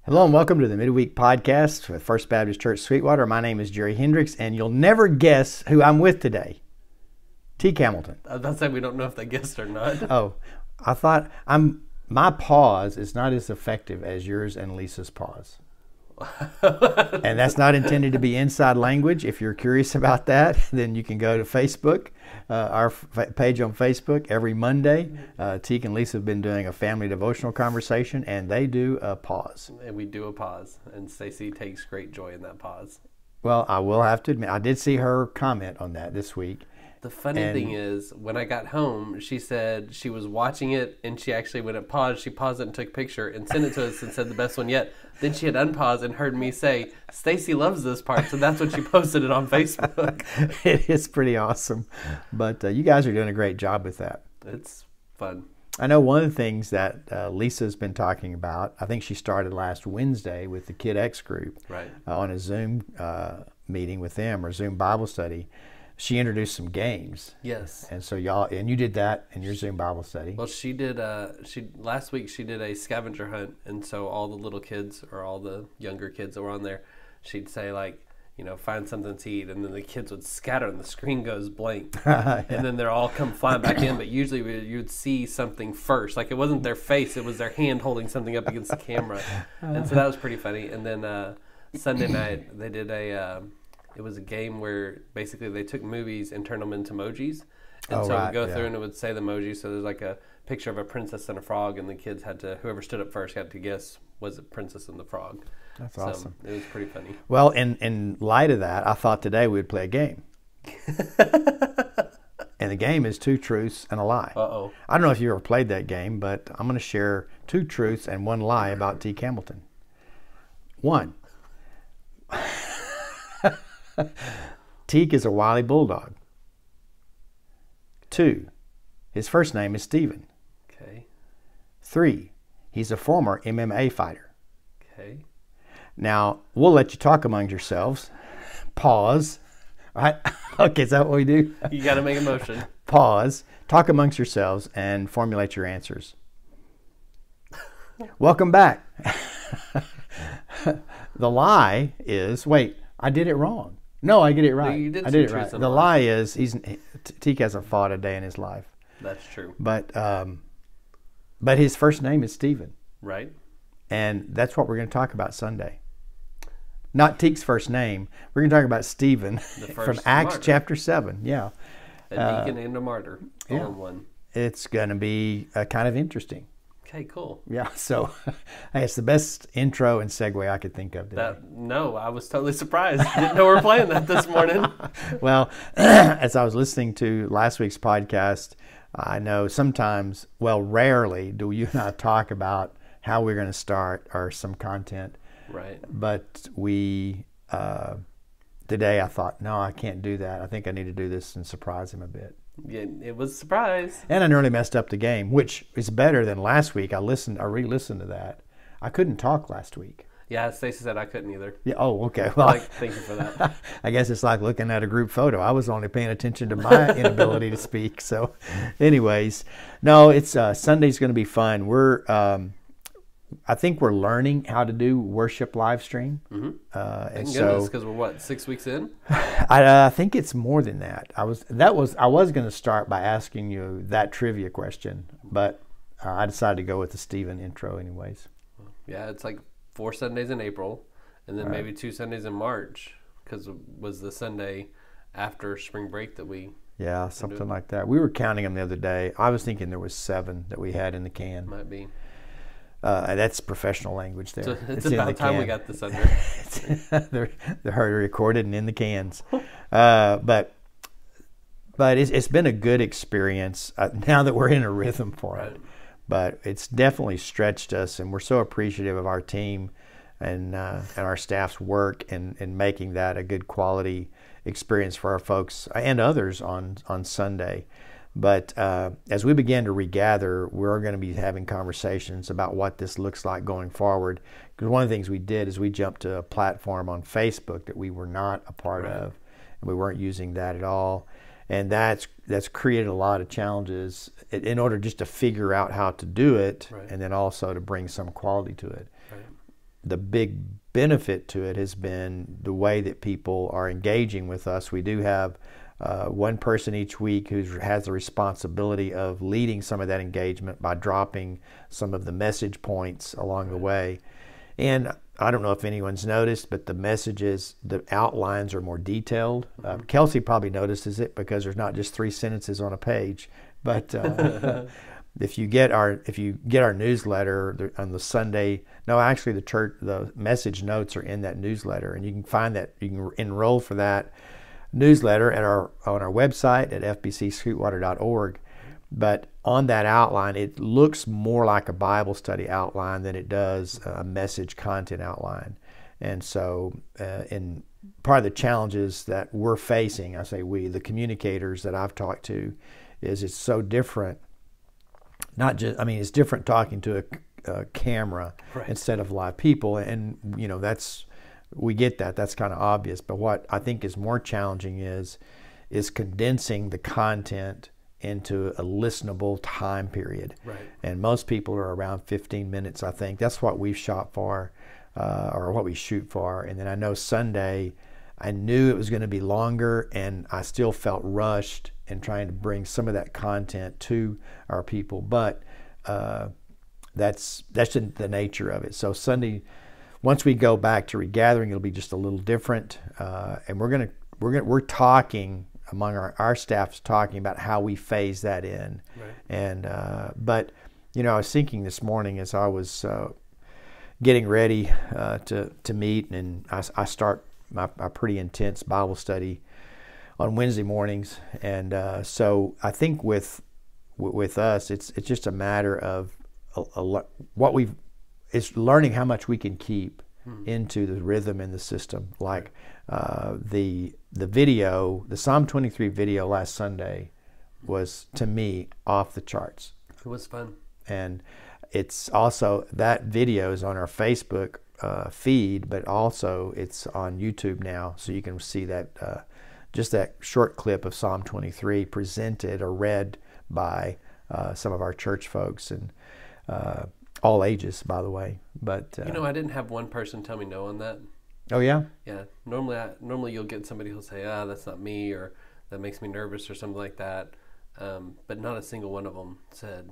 Hello and welcome to the Midweek Podcast with First Baptist Church Sweetwater. My name is Jerry Hendricks, and you'll never guess who I'm with today. T. Hamilton. I was about to say we don't know if they guessed or not. Oh, I thought my pause is not as effective as yours and Lisa's pause. And that's not intended to be inside language. If you're curious about that, then you can go to Facebook, our page on Facebook every Monday. Teek and Lisa have been doing a family devotional conversation, and they do a pause. And we do a pause, and Stacy takes great joy in that pause. Well, I will have to admit, I did see her comment on that this week. The funny thing is, when I got home, she said she was watching it, and she actually, when it paused, she paused it and took a picture and sent it to us and said the best one yet. Then she had unpaused and heard me say, Stacy loves this part, so that's when she posted it on Facebook. It is pretty awesome. But you guys are doing a great job with that. It's fun. I know one of the things that Lisa's been talking about, I think she started last Wednesday with the Kid X group, right, on a Zoom meeting with them, or Zoom Bible study. She introduced some games. Yes. And so you did that in your Zoom Bible study. Well, she did, last week she did a scavenger hunt, and so all the little kids, or all the younger kids that were on there, she'd say, like, find something to eat, and then the kids would scatter and the screen goes blank. Yeah. And then they're all come flying back in, but usually you'd see something first. Like, it wasn't their face, it was their hand holding something up against the camera. And so that was pretty funny. And then Sunday night, they did it was a game where basically they took movies and turned them into emojis. And so it would go through and it would say the emoji. So there's like a picture of a princess and a frog, and the kids whoever stood up first had to guess, was it Princess and the Frog? That's awesome. It was pretty funny. Well, in light of that, I thought today we'd play a game. And the game is 2 truths and a lie. Uh-oh. I don't know if you ever played that game, but I'm going to share 2 truths and 1 lie about T. Hamilton. 1. Teek is a wily bulldog. 2, his first name is Stephen. Okay. 3, he's a former MMA fighter. Okay. Now, we'll let you talk among yourselves. Pause. All right. Okay, is that what we do? You got to make a motion. Pause. Talk amongst yourselves and formulate your answers. Welcome back. The lie is, wait, I did it wrong. No, I get it right. No, you did I did it right. The lie is Teek hasn't fought a day in his life. That's true. But his first name is Stephen. Right. And that's what we're going to talk about Sunday. Not Teek's first name. We're going to talk about Stephen from Acts martyr. Chapter 7. Yeah. A deacon and a martyr. All in one. It's going to be kind of interesting. Okay, cool. Yeah, so hey, it's the best intro and segue I could think of today. No, I was totally surprised. Didn't know we were playing that this morning. Well, as I was listening to last week's podcast, I know sometimes, well, rarely do you and I talk about how we're going to start or some content. Right. But today I thought, no, I can't do that. I think I need to do this and surprise him a bit. Yeah, it was a surprise. And I nearly messed up the game, which is better than last week. I re-listened to that. I couldn't talk last week. Yeah, Stacey said I couldn't either. Yeah. Oh, okay. Well, thank you for that. I guess it's like looking at a group photo. I was only paying attention to my inability to speak. So, anyways, no, it's Sunday's going to be fun. I think we're learning how to do worship live stream. Mm-hmm. And Thank so, goodness, because we're 6 weeks in? I think it's more than that. I was going to start by asking you that trivia question, but I decided to go with the Stephen intro anyways. Yeah, it's like 4 Sundays in April, and then maybe 2 Sundays in March, because it was the Sunday after spring break that we... Yeah, something like that. We were counting them the other day. I was thinking there was 7 that we had in the can. Might be. That's professional language there. So it's about time we got this under. They're already recorded and in the cans. But it's been a good experience now that we're in a rhythm for it. But it's definitely stretched us, and we're so appreciative of our team and our staff's work in making that a good quality experience for our folks and others on Sunday. But as we begin to regather, we're going to be having conversations about what this looks like going forward. Because one of the things we did is we jumped to a platform on Facebook that we were not a part of, and we weren't using that at all. And that's created a lot of challenges in order just to figure out how to do it, and then also to bring some quality to it. the big benefit to it has been the way that people are engaging with us. We do have one person each week who has the responsibility of leading some of that engagement by dropping some of the message points along the way. And I don't know if anyone's noticed, but the messages, the outlines are more detailed. Kelsey probably notices it because there's not just 3 sentences on a page. But if you get our newsletter on the Sunday, no, actually the message notes are in that newsletter, and you can find that, you can enroll for that newsletter on our website at fbcsweetwater.org. But on that outline, it looks more like a Bible study outline than it does a message content outline. And so, in part of the challenges that we're facing, I say we, the communicators that I've talked to, is it's so different. Not just, I mean, it's different talking to a camera instead of live people, and we get that. That's kind of obvious. But what I think is more challenging is condensing the content into a listenable time period. Right. And most people are around 15 minutes, I think. That's what we've shot for, or what we shoot for. And then I know Sunday, I knew it was going to be longer, and I still felt rushed in trying to bring some of that content to our people. But that's the nature of it. So Sunday, once we go back to regathering, it'll be just a little different. And we're talking among our staff's talking about how we phase that in. Right. And but I was thinking this morning as I was getting ready to meet, and I start my pretty intense Bible study on Wednesday mornings, and so I think with us, it's just a matter of it's learning how much we can keep into the rhythm and the system. Like the video, the Psalm 23 video last Sunday was, to me, off the charts. It was fun. And it's also, that video is on our Facebook feed, but also it's on YouTube now, so you can see that just that short clip of Psalm 23 presented or read by some of our church folks, and all ages, by the way. But I didn't have one person tell me no on that. Oh yeah? Yeah. Normally you'll get somebody who'll say, that's not me, or that makes me nervous, or something like that. But not a single one of them said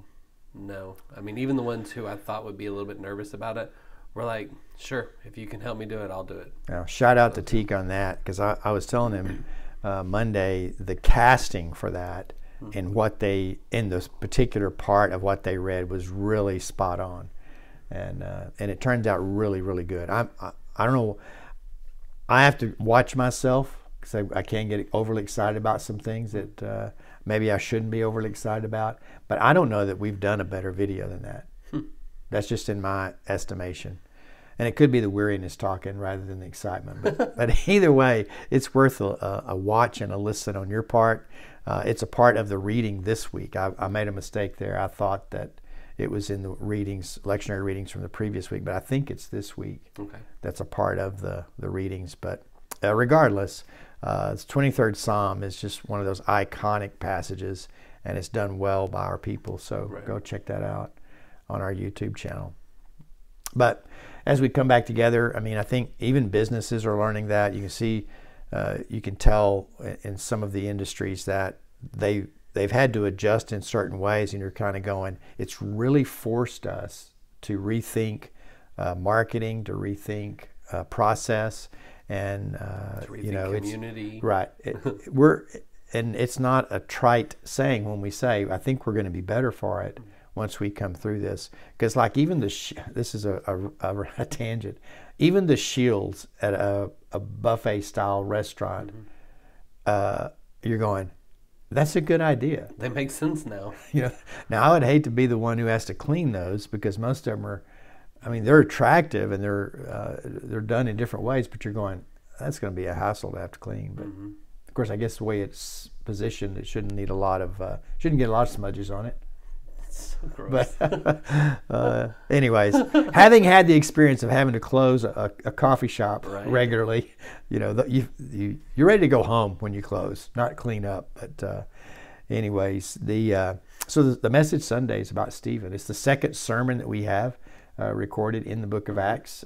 no. I mean, even the ones who I thought would be a little bit nervous about it were like, sure, if you can help me do it, I'll do it. Now, shout out to Teak on that, because I was telling him Monday, the casting for that and what in this particular part of what they read was really spot on. And it turns out really, really good. I don't know. I have to watch myself because I can get overly excited about some things that maybe I shouldn't be overly excited about. But I don't know that we've done a better video than that. That's just in my estimation. And it could be the weariness talking rather than the excitement. But either way, it's worth a watch and a listen on your part. It's a part of the reading this week. I made a mistake there. I thought that it was in the lectionary readings from the previous week, but I think it's this week. Okay. That's a part of the readings. But regardless, the 23rd Psalm is just one of those iconic passages, and it's done well by our people. So Go check that out on our YouTube channel. But as we come back together, I mean, I think even businesses are learning that. You can see, you can tell in some of the industries that they've had to adjust in certain ways, and you're kind of going, it's really forced us to rethink marketing, to rethink process, and to rethink community. It's right. And it's not a trite saying when we say, I think we're going to be better for it once we come through this. Because like even this is a tangent, even the shields at a buffet style restaurant, you're going, that's a good idea. They make sense now. Now I would hate to be the one who has to clean those, because most of them are, I mean, they're attractive and they're done in different ways, but you're going, that's going to be a hassle to have to clean. But of course, I guess the way it's positioned, it shouldn't get a lot of smudges on it. So gross. But anyways, having had the experience of having to close a coffee shop regularly, you're ready to go home when you close, not clean up. But anyways, so the message Sunday is about Stephen. It's the second sermon that we have recorded in the book of Acts.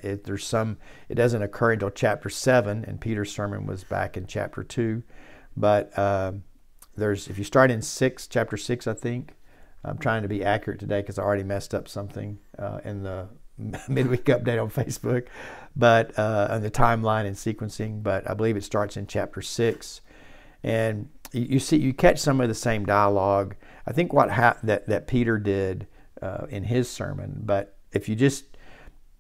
It doesn't occur until chapter 7, and Peter's sermon was back in chapter 2. But if you start in chapter 6, I think. I'm trying to be accurate today because I already messed up something in the midweek update on Facebook, but on the timeline and sequencing. But I believe it starts in chapter 6, and you catch some of the same dialogue. I think that Peter did in his sermon. But if you just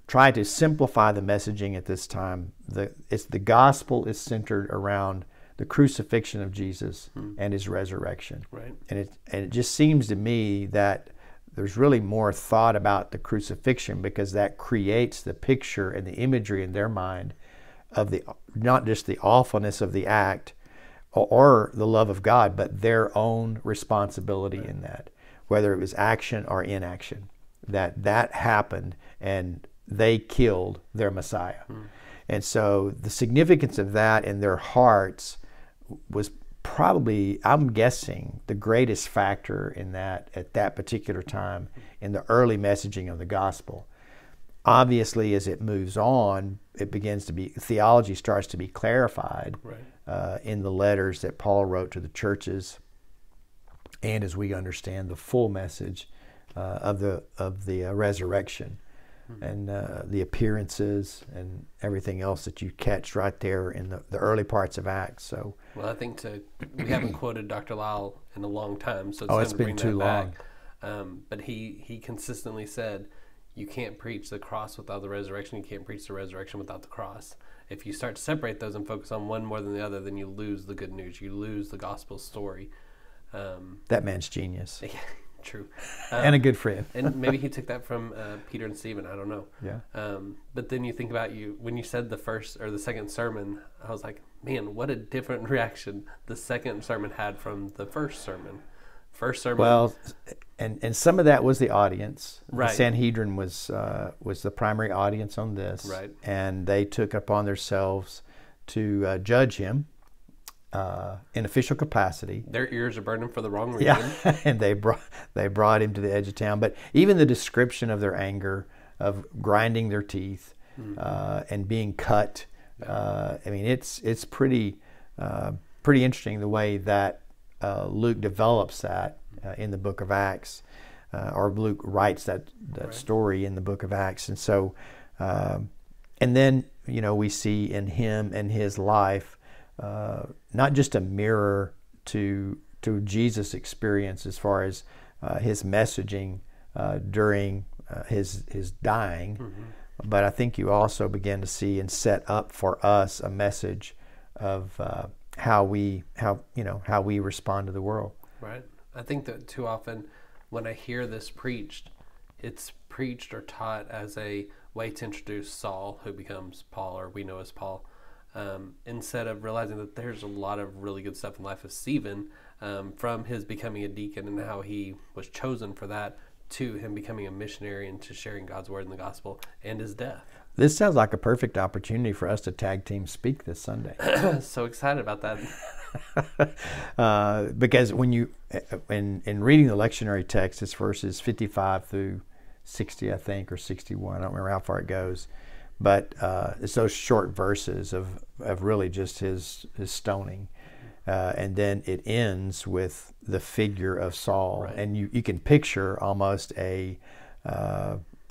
try to simplify the messaging at this time, the gospel is centered around the crucifixion of Jesus and his resurrection. Right. And it just seems to me that there's really more thought about the crucifixion because that creates the picture and the imagery in their mind of not just the awfulness of the act or the love of God, but their own responsibility in that, whether it was action or inaction, that happened and they killed their Messiah. And so the significance of that in their hearts was probably, I'm guessing, the greatest factor in that at that particular time in the early messaging of the gospel. Obviously, as it moves on, theology starts to be clarified in the letters that Paul wrote to the churches, and as we understand the full message of the resurrection. And the appearances and everything else that you catch right there in the early parts of Acts. So, well, I think we haven't quoted Dr. Lyle in a long time, so it's been too long. But he consistently said, you can't preach the cross without the resurrection. You can't preach the resurrection without the cross. If you start to separate those and focus on one more than the other, then you lose the good news. You lose the gospel story. That man's genius. True. And a good friend. And maybe he took that from Peter and Stephen. I don't know. Yeah. But then you think about when you said the first or the second sermon, I was like, man, what a different reaction the second sermon had from the first sermon. First sermon. Well, and some of that was the audience. Right. The Sanhedrin was the primary audience on this. Right. And they took upon themselves to judge him. In official capacity. Their ears are burning for the wrong reason. Yeah, and they brought him to the edge of town. But even the description of their anger, of grinding their teeth, and being cut, I mean, it's pretty interesting the way that Luke develops that in the book of Acts, or Luke writes that story in the book of Acts. And so, and then we see in him and his life. Not just a mirror to Jesus' experience as far as his messaging during his dying, but I think you also begin to see and set up for us a message of how we respond to the world. Right. I think that too often when I hear this preached, it's preached or taught as a way to introduce Saul, who becomes Paul, or we know as Paul. Instead of realizing that there's a lot of really good stuff in the life of Stephen, from his becoming a deacon and how he was chosen for that, to him becoming a missionary and to sharing God's word in the gospel, and his death. This sounds like a perfect opportunity for us to tag team speak this Sunday. So excited about that. Because when in reading the lectionary text, it's verses 55 through 60, I think, or 61. I don't remember how far it goes. But it's those short verses of really just his stoning. And then it ends with the figure of Saul. Right. And you can picture almost a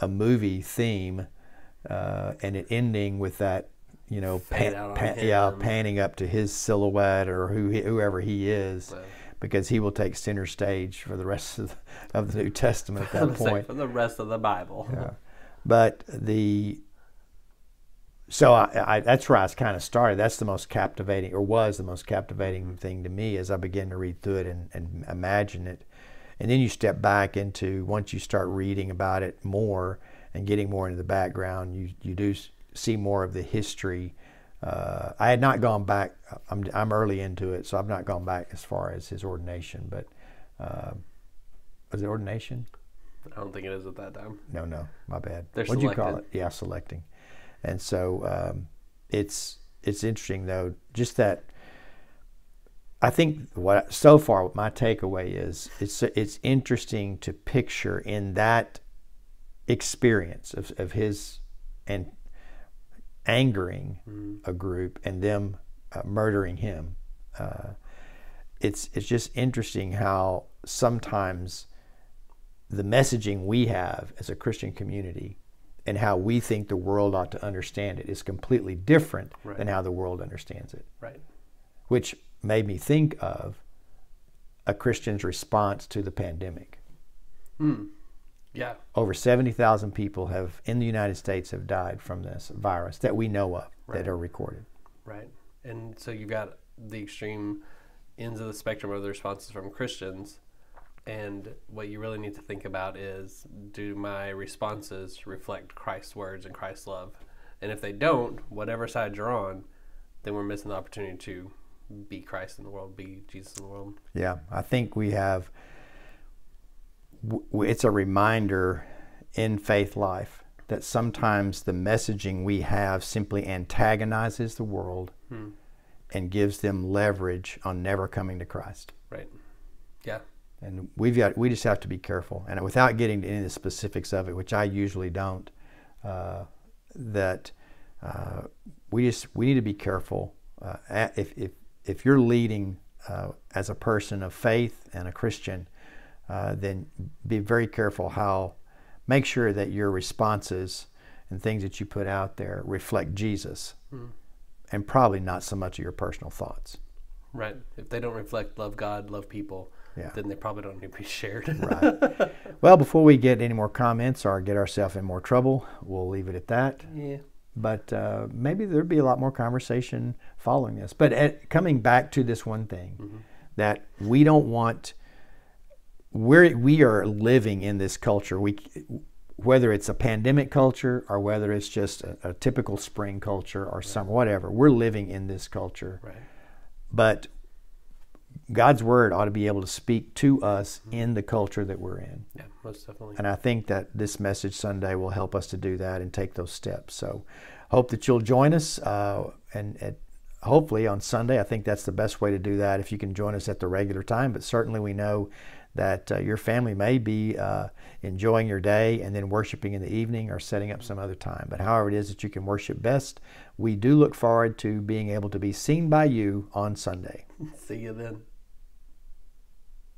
movie theme, and it ending with that, panning up to his silhouette or whoever he is. Right. Because he will take center stage for the rest of the New Testament at that point. For the rest of the Bible. Yeah. But So I that's where I kind of started. That's the most captivating, or was the most captivating thing to me as I began to read through it and imagine it. And then you step back into, once you start reading about it more and getting more into the background, you do see more of the history. I had not gone back. I'm early into it, so I've not gone back as far as his ordination. But was it ordination? I don't think it is at that time. No, my bad. What'd you call it? Yeah, selecting. And so it's interesting, though, just that I think so far my takeaway is it's interesting to picture in that experience of his and angering a group and them murdering him. It's just interesting how sometimes the messaging we have as a Christian community and how we think the world ought to understand it is completely different than how the world understands it. Right. Which made me think of a Christian's response to the pandemic. Yeah. Over 70,000 people in the United States have died from this virus that we know of, that are recorded. Right. And so you've got the extreme ends of the spectrum of the responses from Christians. And what you really need to think about is, do my responses reflect Christ's words and Christ's love? And if they don't, whatever side you're on, then we're missing the opportunity to be Christ in the world, be Jesus in the world. Yeah, I think we have, it's a reminder in faith life that sometimes the messaging we have simply antagonizes the world and gives them leverage on never coming to Christ. Right. Yeah. And we just have to be careful. And without getting into any of the specifics of it, which I usually don't, we need to be careful. If you're leading as a person of faith and a Christian, then be very careful make sure that your responses and things that you put out there reflect Jesus and probably not so much of your personal thoughts. Right. If they don't reflect love God, love people, then they probably don't need to be shared. Right. Well, before we get any more comments or get ourselves in more trouble, we'll leave it at that. Yeah. But maybe there'd be a lot more conversation following this. But coming back to this one thing, that we don't want, we are living in this culture. Whether it's a pandemic culture or whether it's just a typical spring culture or whatever, we're living in this culture. Right. But God's word ought to be able to speak to us in the culture that we're in. Yeah, most definitely. And I think that this Message Sunday will help us to do that and take those steps. So hope that you'll join us and hopefully on Sunday. I think that's the best way to do that if you can join us at the regular time. But certainly we know that your family may be enjoying your day and then worshiping in the evening or setting up some other time. But however it is that you can worship best, we do look forward to being able to be seen by you on Sunday. See you then.